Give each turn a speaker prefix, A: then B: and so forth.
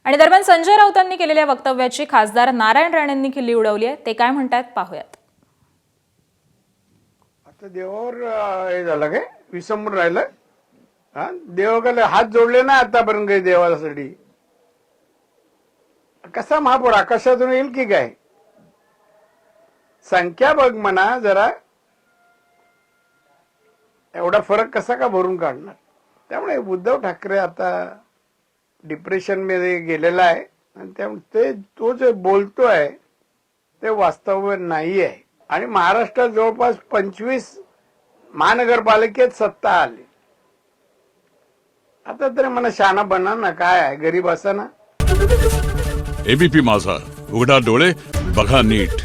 A: आणि दरम्यान संजय राऊतांनी केलेल्या वक्तव्याची खासदार नारायण राणेंनी खिल्ली उडवली आहे. ते काय म्हणतात पाहूयात.
B: आता देवावर हे झालं काय विसंबून राहिलं. देवाकडे हात जोडले ना आतापर्यंत काही देवासाठी. कसा महापौर आकाशातून येईल की काय? संख्या बघ म्हणा जरा, एवढा फरक कसा का भरून काढणार? त्यामुळे उद्धव ठाकरे आता डिप्रेशन मध्ये गेलेला आहे आणि त्यामुळे तो जे बोलतोय ते वास्तव नाही आहे. आणि महाराष्ट्रात जवळपास 25 महानगरपालिकेत सत्ता आली. आता तरी मला शहाणा बना ना, काय आहे गरीब असा ना.
C: एबीपी माझा, उघडा डोळे बघा नीट.